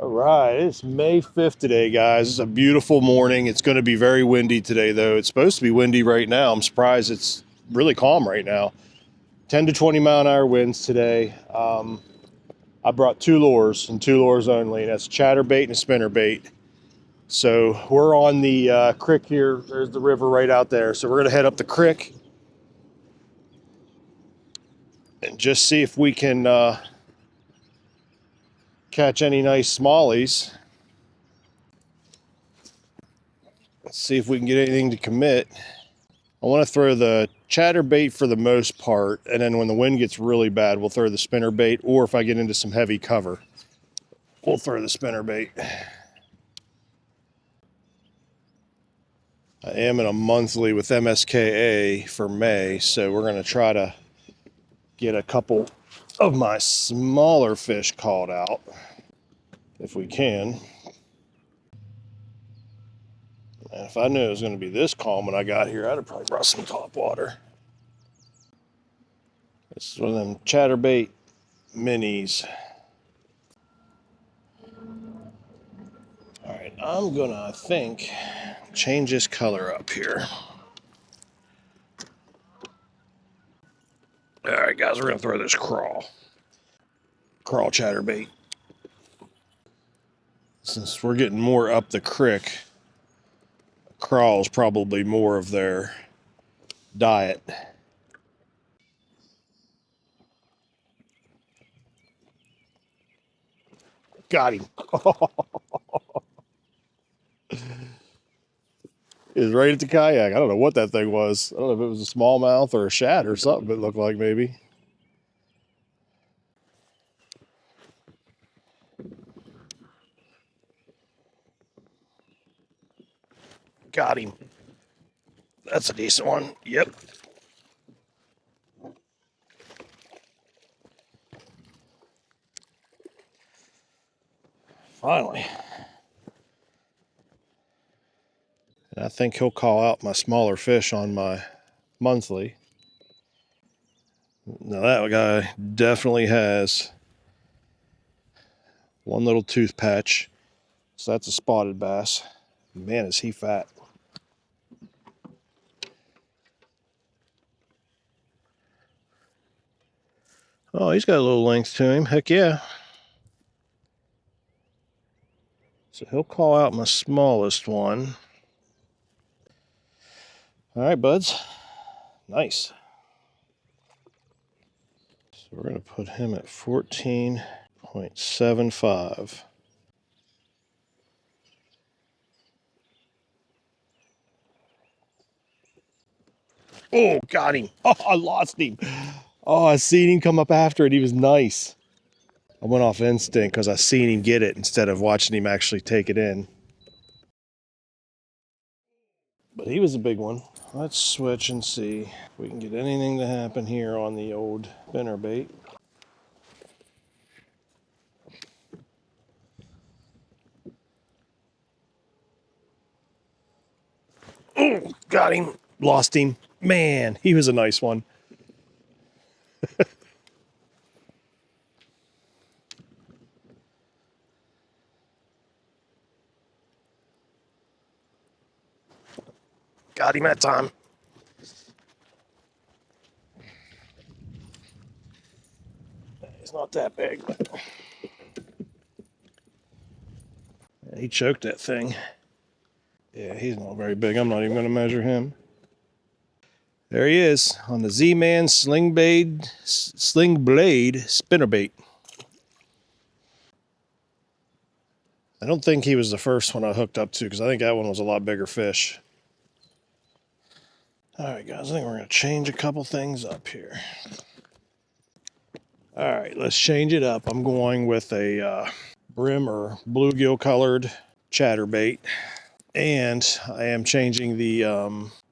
All right, it's May 5th today, guys. It's a beautiful morning. It's going to be very windy today, though. It's supposed to be windy right now. I'm surprised it's really calm right now. 10 to 20 mile an hour winds today. I brought two lures and two lures only. That's a chatterbait and a spinnerbait. So we're on the creek here. There's the river right out there. So we're going to head up the creek and just see if we can catch any nice smallies. Let's see if we can get anything to commit. I want to throw the chatterbait for the most part, and then when the wind gets really bad, we'll throw the spinnerbait, or if I get into some heavy cover, we'll throw the spinnerbait. I am in a monthly with MSKA for May, so we're going to try to get a couple of my smaller fish called out, if we can. And if I knew it was going to be this calm when I got here, I'd have probably brought some top water. This is one of them chatterbait minis. All right, I'm gonna, I think, change this color up here. All right, guys, we're gonna throw this crawl chatterbait. Since we're getting more up the creek, crawl's probably more of their diet. Got him. It was right at the kayak. I don't know what that thing was. I don't know if it was a smallmouth or a shad or something it looked like, maybe. Got him. That's a decent one. Yep. Finally. And I think he'll call out my smaller fish on my monthly. Now that guy definitely has one little tooth patch. So that's a spotted bass. Man, is he fat. Oh, he's got a little length to him. Heck yeah. So he'll call out my smallest one. All right, buds. Nice. So we're going to put him at 14.75. Oh, got him. Oh, I lost him. Oh, I seen him come up after it. He was nice. I went off instinct because I seen him get it instead of watching him actually take it in. But he was a big one. Let's switch and see if we can get anything to happen here on the old spinnerbait. Oh, got him. Lost him. Man, he was a nice one. Got him that time. He's not that big, but he choked that thing. Yeah, he's not very big. I'm not even going to measure him. There he is on the Z-Man Sling Blade spinnerbait. I don't think he was the first one I hooked up to because I think that one was a lot bigger fish. All right, guys, I think we're going to change a couple things up here. All right, let's change it up. I'm going with a brim or bluegill colored chatterbait. And I am changing the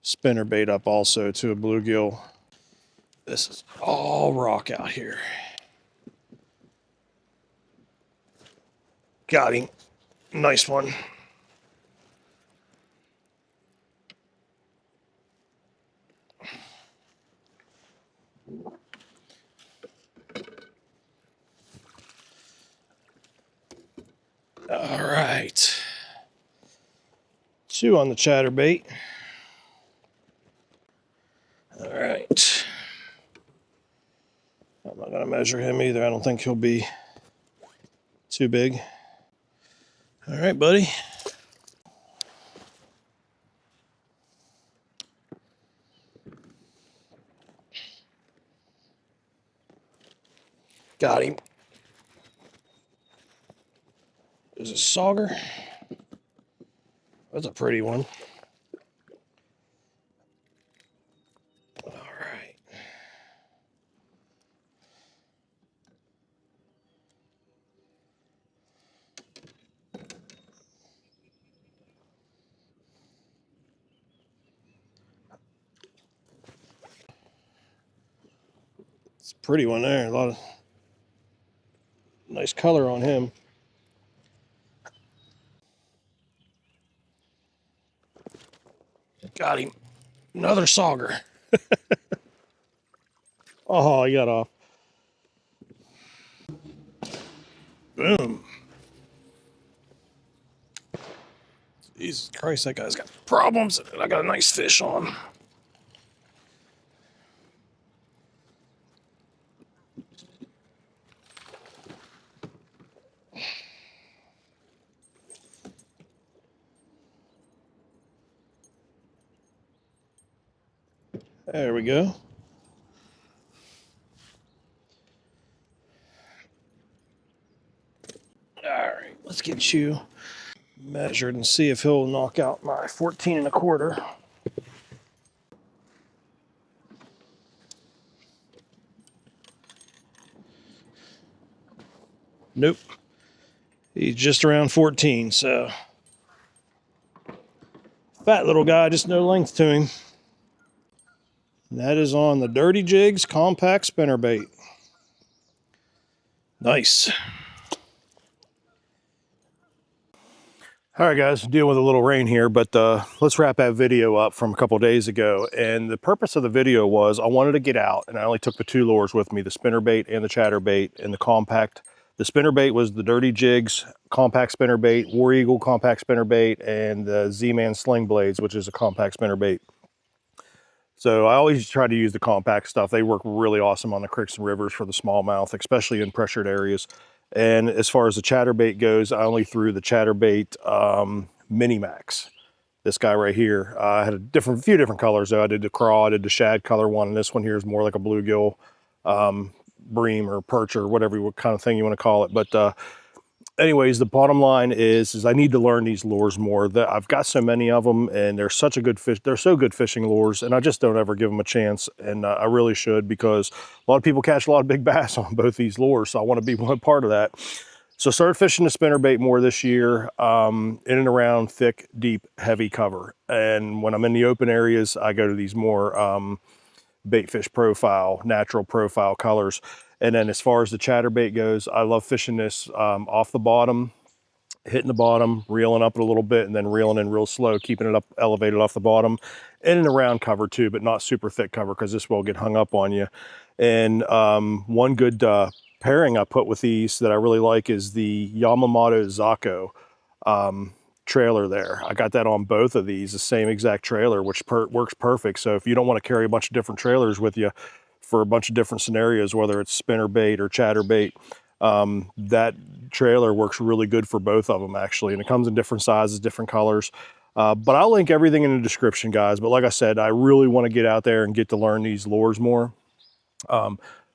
spinnerbait up also to a bluegill. This is all rock out here. Got him. Nice one. All right. 2 on the chatterbait. All right. I'm not going to measure him either. I don't think he'll be too big. All right, buddy. Got him. Is it sauger? That's a pretty one. All right. It's a pretty one there. A lot of nice color on him. Got him. Another sauger. Oh, he got off. Boom. Jesus Christ, that guy's got problems. I got a nice fish on. There we go. All right, let's get you measured and see if he'll knock out my 14 1/4. Nope. He's just around 14, so fat little guy, just no length to him. And that is on the Dirty Jigs compact spinnerbait. Nice. All right, guys, dealing with a little rain here, but let's wrap that video up from a couple days ago. And the purpose of the video was I wanted to get out, and I only took the 2 lures with me, the spinnerbait and the chatterbait and the compact. The spinnerbait was the Dirty Jigs compact spinnerbait, War Eagle compact spinnerbait, and the Z-Man Sling Blades, which is a compact spinnerbait. So I always try to use the compact stuff. They work really awesome on the creeks and rivers for the smallmouth, especially in pressured areas. And as far as the chatterbait goes, I only threw the chatterbait Mini Max. This guy right here. I had a few different colors though. I did the craw, I did the shad color one, and this one here is more like a bluegill bream or perch or whatever kind of thing you want to call it. But anyways, the bottom line is I need to learn these lures more. That I've got so many of them, and they're such a good fish. They're so good fishing lures, and I just don't ever give them a chance. And I really should, because a lot of people catch a lot of big bass on both these lures. So I want to be one part of that. So I started fishing the spinnerbait more this year, in and around thick, deep, heavy cover. And when I'm in the open areas, I go to these more bait fish profile, natural profile colors. And then as far as the chatterbait goes, I love fishing this off the bottom, hitting the bottom, reeling up it a little bit, and then reeling in real slow, keeping it up elevated off the bottom, in and around cover too, but not super thick cover, because this will get hung up on you. And one good pairing I put with these that I really like is the Yamamoto Zako trailer there. I got that on both of these, the same exact trailer, which works perfect. So if you don't want to carry a bunch of different trailers with you for a bunch of different scenarios, whether it's spinnerbait or chatterbait, that trailer works really good for both of them actually. And it comes in different sizes, different colors. But I'll link everything in the description, guys. But like I said, I really want to get out there and get to learn these lures more.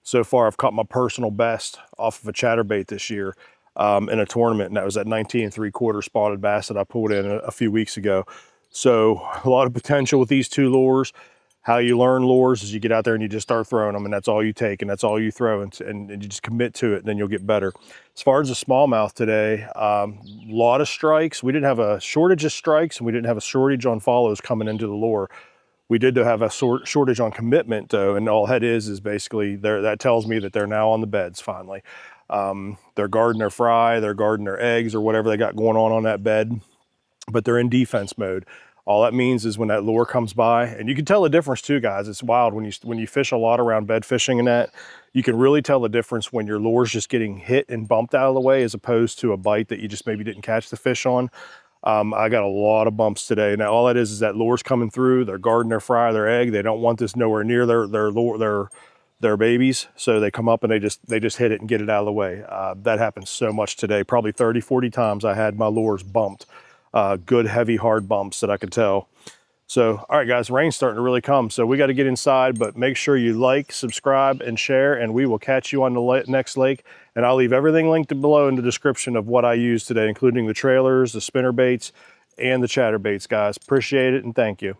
So far, I've caught my personal best off of a chatterbait this year in a tournament, and that was that 19 3/4 spotted bass that I pulled in a few weeks ago. So a lot of potential with these 2 lures. How you learn lures is you get out there and you just start throwing them, and that's all you take and that's all you throw, and you just commit to it, and then you'll get better. As far as the smallmouth today, a lot of strikes. We didn't have a shortage of strikes, and we didn't have a shortage on follows coming into the lure. We did have a shortage on commitment though, and all that is basically that tells me that they're now on the beds finally. They're guarding their fry, they're guarding their eggs or whatever they got going on that bed, but they're in defense mode. All that means is when that lure comes by, and you can tell the difference too, guys. It's wild when you fish a lot around bed fishing and that, you can really tell the difference when your lure's just getting hit and bumped out of the way as opposed to a bite that you just maybe didn't catch the fish on. I got a lot of bumps today. Now all that is that lure's coming through, they're guarding their fry, their egg. They don't want this nowhere near their babies. So they come up and they just hit it and get it out of the way. That happens so much today. Probably 30, 40 times I had my lures bumped. Good, heavy, hard bumps that I could tell. So, all right, guys, rain's starting to really come. So we got to get inside, but make sure you like, subscribe, and share, and we will catch you on the next lake. And I'll leave everything linked below in the description of what I used today, including the trailers, the spinner baits, and the chatterbaits, guys. Appreciate it, and thank you.